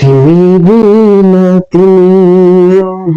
Hinihina tiniyong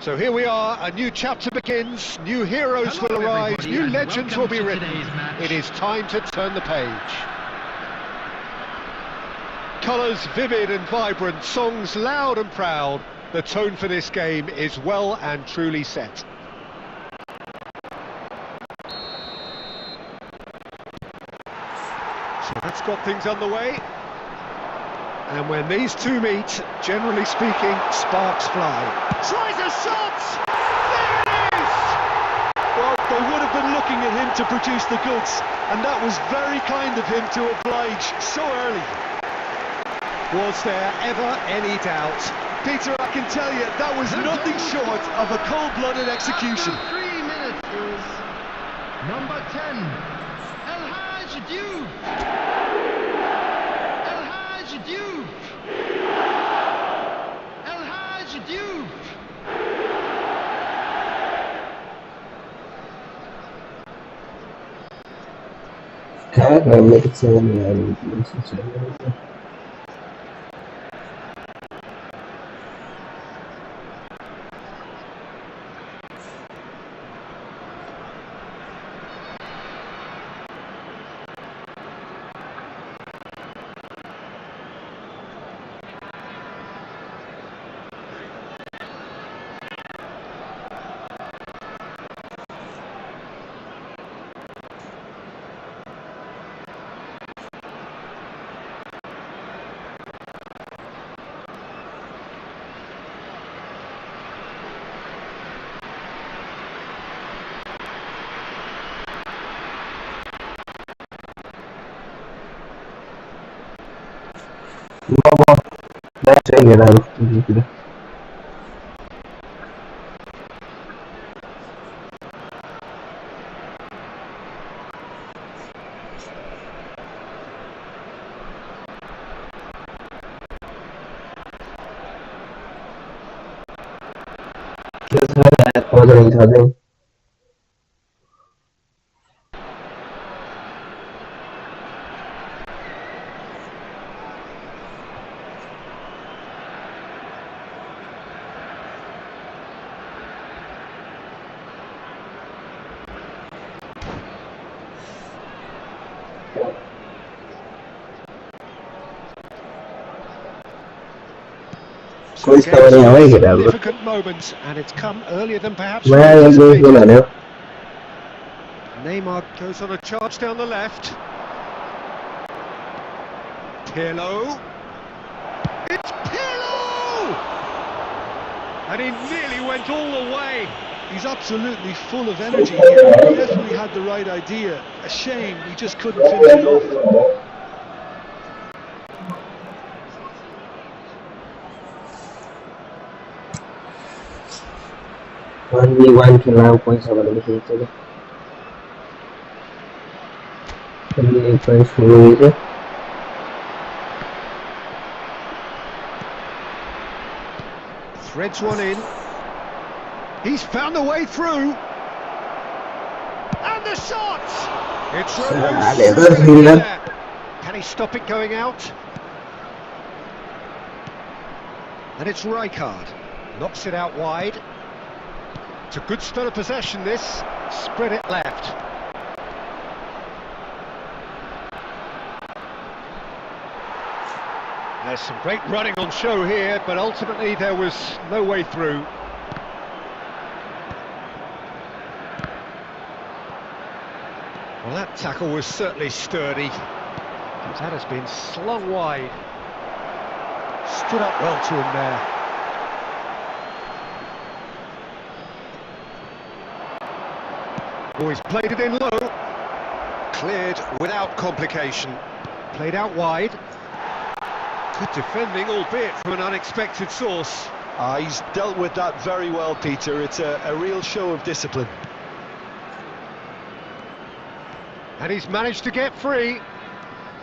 So here we are, a new chapter begins, new heroes will arise, new legends will be written. It is time to turn the page. Colours vivid and vibrant, songs loud and proud. The tone for this game is well and truly set. So that's got things underway. And when these two meet, generally speaking, sparks fly. Tries a shot! There it is! Well, they would have been looking at him to produce the goods, and that was very kind of him to oblige so early. Was there ever any doubt? Peter, I can tell you, that was nothing short of a cold-blooded execution. After 3 minutes is number 10, El Haj Diouf. El Haj Diouf. El Haj Diouf. God, I'm making so many that's it, get out of here. Significant moment, and it's come earlier than perhaps we anticipated. Neymar goes on a charge down the left. Pirlo. It's Pirlo! And he nearly went all the way. He's absolutely full of energy here. He definitely had the right idea. A shame he just couldn't finish it off. One kilo points over the heat. Threads one in. He's found a way through. And the shot! It's Romelu. Can he stop it going out? And it's Rijkaard. Knocks it out wide. It's a good spell of possession, this. Spread it left. There's some great running on show here, but ultimately there was no way through. Well, that tackle was certainly sturdy, but that has been slung wide. Stood up well to him there. Oh, he's played it in low. Cleared without complication. Played out wide. Good defending, albeit from an unexpected source. He's dealt with that very well, Peter. It's a real show of discipline. And he's managed to get free.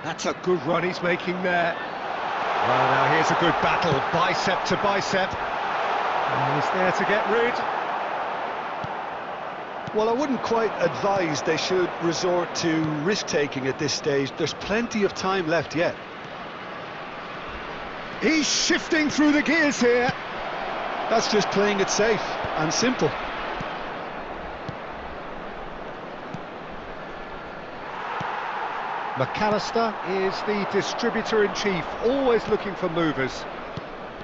That's a good run he's making there. Well, now here's a good battle, bicep to bicep. And he's there to get rid. Well, I wouldn't quite advise they should resort to risk-taking at this stage. There's plenty of time left yet. He's shifting through the gears here. That's just playing it safe and simple. McAllister is the distributor-in-chief, always looking for movers.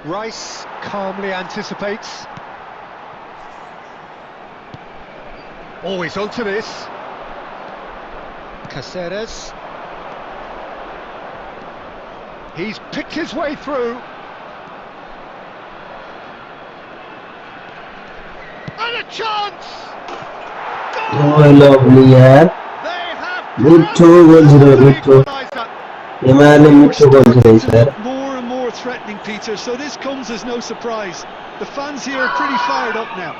Rice calmly anticipates. Always onto this. Caceres. He's picked his way through. And a chance! Oh, lovely, yeah. More and more threatening, Peter, so this comes as no surprise. The fans here are pretty fired up now.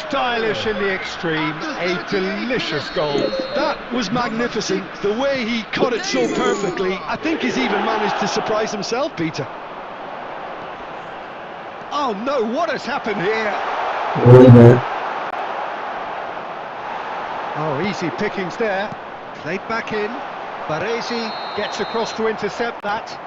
Stylish in the extreme, a delicious goal. That was magnificent. The way he cut it so perfectly, I think he's even managed to surprise himself, Peter. Oh no, what has happened here? Oh, easy pickings there. Played back in. Baresi gets across to intercept that.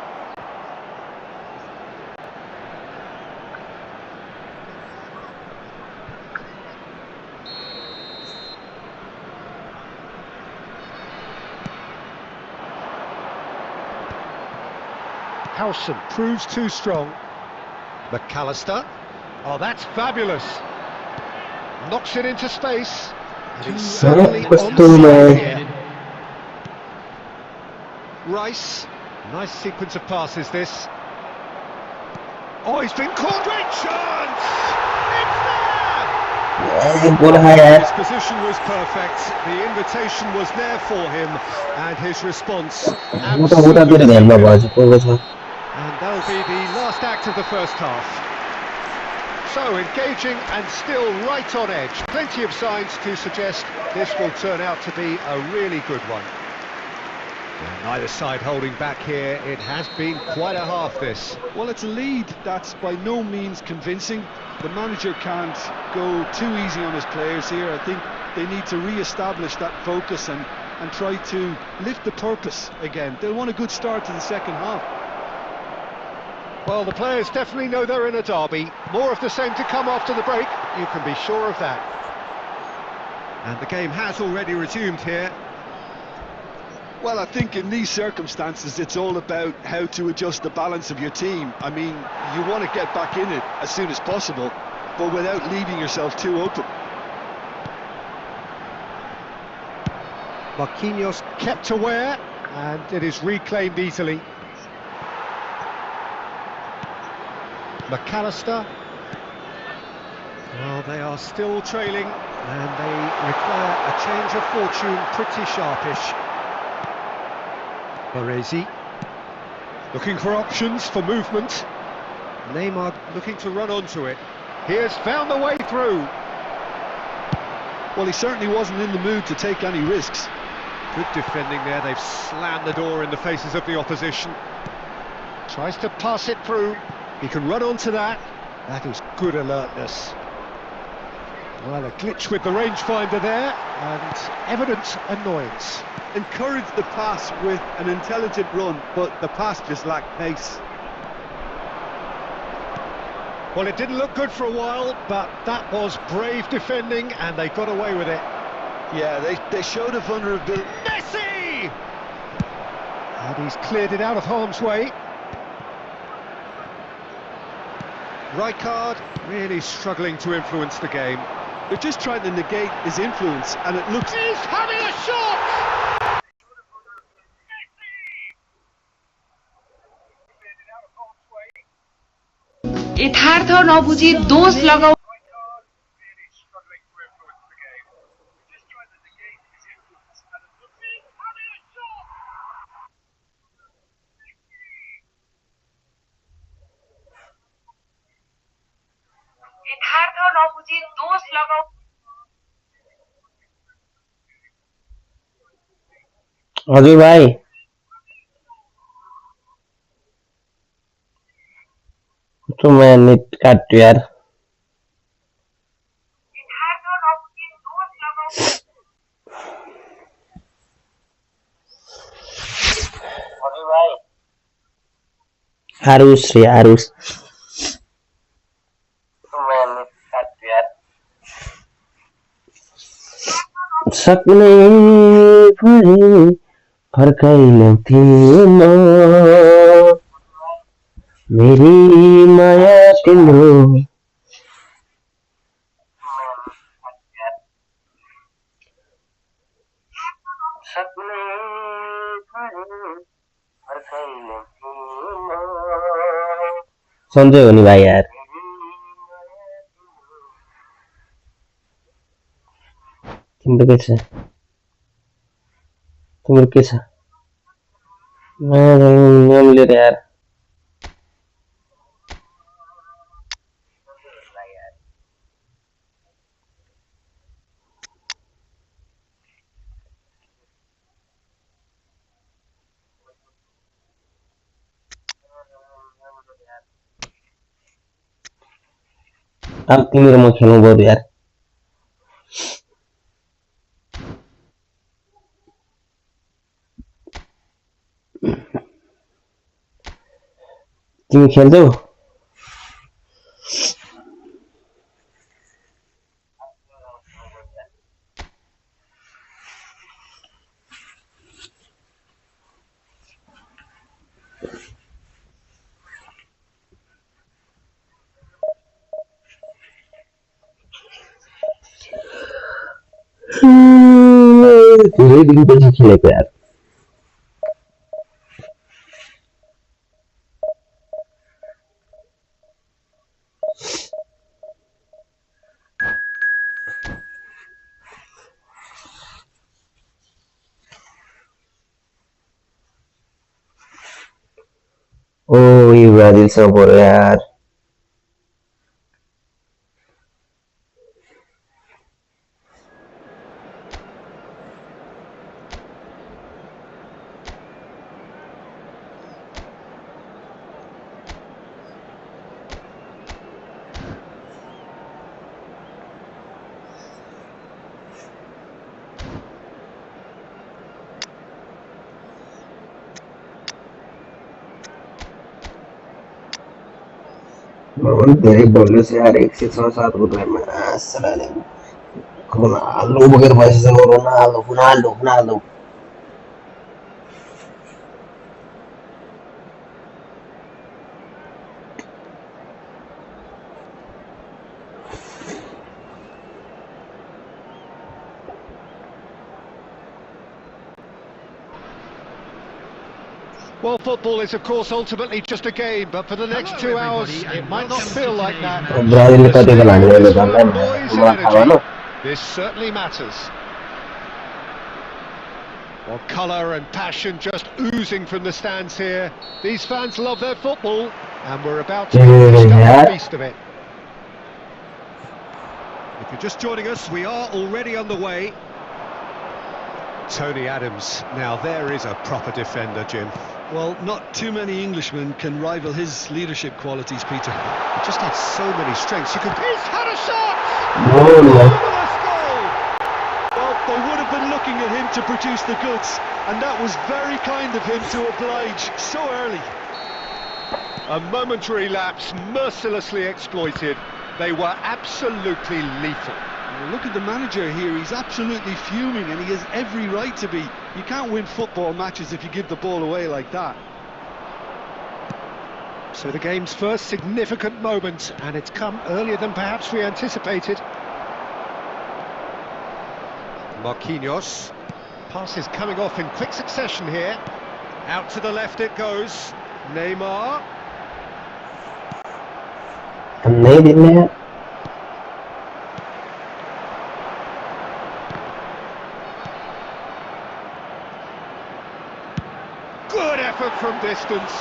Howson proves too strong. McAllister. Oh, that's fabulous. Knocks it into space. And he's certainly onside here. Rice. Nice sequence of passes, this. Oh, he's been caught. Great chance! It's there! His position was perfect. The invitation was there for him, and his response absolutely. And that'll be the last act of the first half. So engaging and still right on edge. Plenty of signs to suggest this will turn out to be a really good one. And neither side holding back here. It has been quite a half, this. Well, it's a lead that's by no means convincing. The manager can't go too easy on his players here. I think they need to re-establish that focus and try to lift the purpose again. They'll want a good start to the second half. Well, the players definitely know they're in a derby. More of the same to come after the break, you can be sure of that. And the game has already resumed here. Well, I think in these circumstances it's all about how to adjust the balance of your team. I mean, you want to get back in it as soon as possible, but without leaving yourself too open. Marquinhos kept aware, and it is reclaimed easily. McAllister. Well, they are still trailing, and they require a change of fortune pretty sharpish. Baresi looking for options for movement. Neymar looking to run onto it. He has found the way through. Well, he certainly wasn't in the mood to take any risks. Good defending there. They've slammed the door in the faces of the opposition. Tries to pass it through. He can run onto that. That is good alertness. Well, a glitch with the rangefinder there, and evident annoyance. Encouraged the pass with an intelligent run, but the pass just lacked pace. Well, it didn't look good for a while, but that was brave defending, and they got away with it. Yeah, they showed a vulnerability. Messi! And he's cleared it out of harm's way. Rijkaard really struggling to influence the game. They're just trying to negate his influence, and it looks... He's having a shot! यथार्थ नबुझी दोष लगाउ हजुर भाइ तो मैं net काट्यो यार हारुस रे हारुस सक्ने भए फर्काइनौ तिमी मेरी माया तिम्रो सन्चै हो नि भाइ यार तिम्रो के छ तिम्रो के छ म लिएर यार अब तिमी र म खेलौँ बरु यार तिमी खेल्छौ धेरै दिनपछि खेलेको यार ओ यो ब्राजिलसँग पऱ्यो यार धेरै बढ्यो यार 106-7 रुपैयाँमा आसराले रोनाल्डो बोकेर बसिसक्यो Ronaldo Well, football is, of course, ultimately just a game, but for the next 2 hours, it might not feel like that. ब्राजिलले कतिको लाग्ने अहिले भन्दा नि Noise and मलाई थाहा भएन energy. This certainly matters. Well, colour and passion just oozing from the stands here. These fans love their football, and we're about to get a feast of it. If you're just joining us, we are already on the way. Tony Adams, now there is a proper defender, Jim. Well, not too many Englishmen can rival his leadership qualities, Peter. He just had so many strengths. You could. He's had a shot! Marvellous goal! Well, they would have been looking at him to produce the goods, and that was very kind of him to oblige so early. A momentary lapse, mercilessly exploited. They were absolutely lethal. Well, look at the manager here, he's absolutely fuming and he has every right to be. You can't win football matches if you give the ball away like that. So the game's first significant moment, and it's come earlier than perhaps we anticipated. Marquinhos. Pass is coming off in quick succession here. Out to the left it goes. Neymar. नहीं Good effort from distance.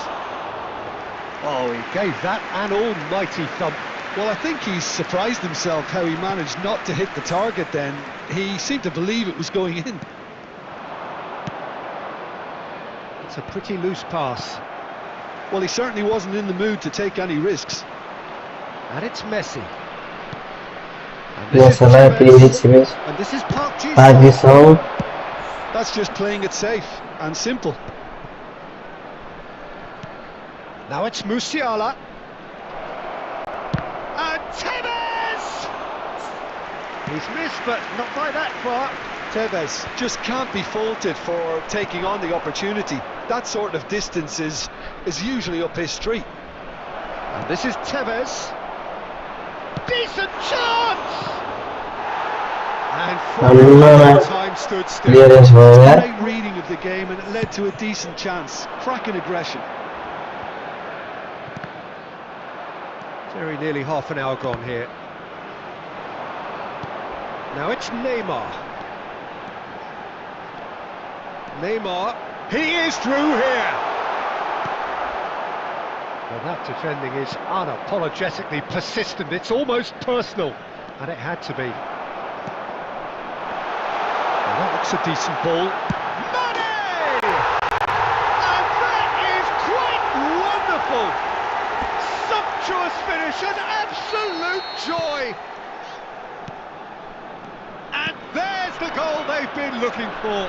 Oh, he gave that an almighty thump. Well, I think he's surprised himself how he managed not to hit the target then. He seemed to believe it was going in. It's a pretty loose pass. Well, he certainly wasn't in the mood to take any risks. And it's Messi. sabai And this is Park Ji-sung. That's just playing it safe and simple. Now it's Musiala. And Tevez! He's missed, but not by that far. Tevez just can't be faulted for taking on the opportunity. That sort of distance is usually up his street. And this is Tevez. Decent chance! And for time stood still. Great reading of the game, and it led to a decent chance. Cracking aggression. Very nearly half an hour gone here. Now it's Neymar. Neymar, he is through here. Well, that defending is unapologetically persistent. It's almost personal, and it had to be. Well, that looks a decent ball. Mane! And that is quite wonderful. Sumptuous finish, an absolute joy. been looking for.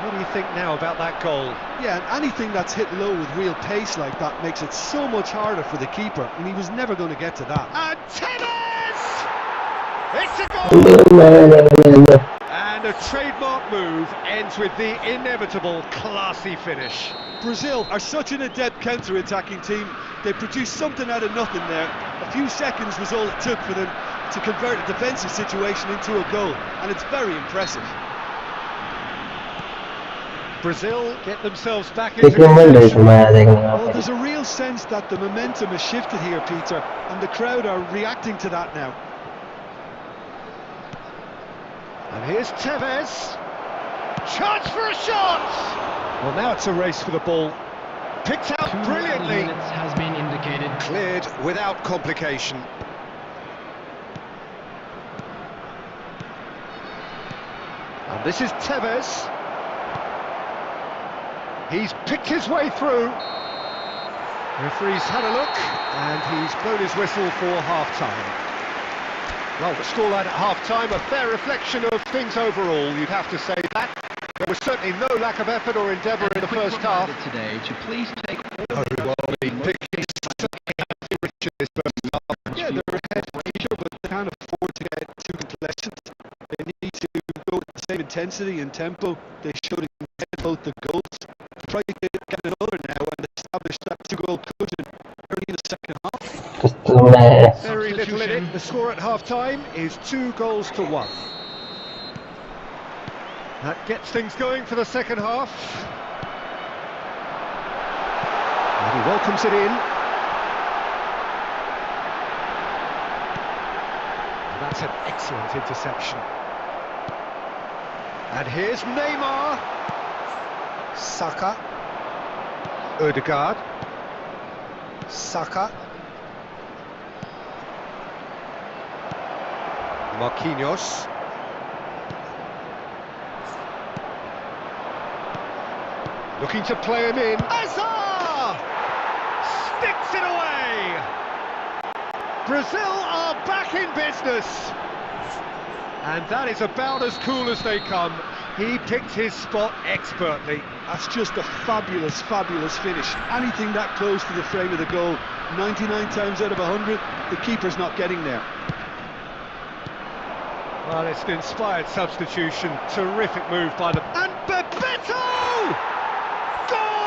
What do you think now about that goal? Yeah, and anything that's hit low with real pace like that makes it so much harder for the keeper, and he was never going to get to that. And Tevez! It's a goal! No. And a trademark move ends with the inevitable classy finish. Brazil are such an adept counter-attacking team. They produced something out of nothing there. A few seconds was all it took for them to convert a defensive situation into a goal, and it's very impressive. Brazil get themselves back into देखिए मैं possession. घुमाया देखने Well, आप there's a real sense that the momentum has shifted here, Peter, and the crowd are reacting to that now. And here's Tevez. Chance for a shot! Well, now it's a race for the ball. Picked out 2 brilliantly. minutes has been indicated. Cleared without complication. And this is Tevez. He's picked his way through. Referee's had a look, and he's blown his whistle for half-time. Well, the scoreline at half-time, a fair reflection of things overall, you'd have to say that. There was certainly no lack of effort or endeavour in the first half. Today to please take all Oh, well, the picking certainly has been rich in this first half. Yeah, they're ahead for Asia, but they can't afford to get too complacent. They need to go at the same intensity and tempo they showed in both the goals. Try to get another now and establish that two-goal cushion early in the second half. तो मैं Very little in it. The score at half-time is 2-1. That gets things going for the second half. And he welcomes it in. And that's an excellent interception. And here's Neymar. Saka. Odegaard. Saka. Marquinhos. Looking to play him in. Azar! Sticks it away! Brazil are back in business! And that is about as cool as they come. He picked his spot expertly. That's just a fabulous, fabulous finish. Anything that close to the frame of the goal, 99 times out of 100, the keeper's not getting there. Well, it's an inspired substitution. Terrific move by the... And Bebeto! Goal!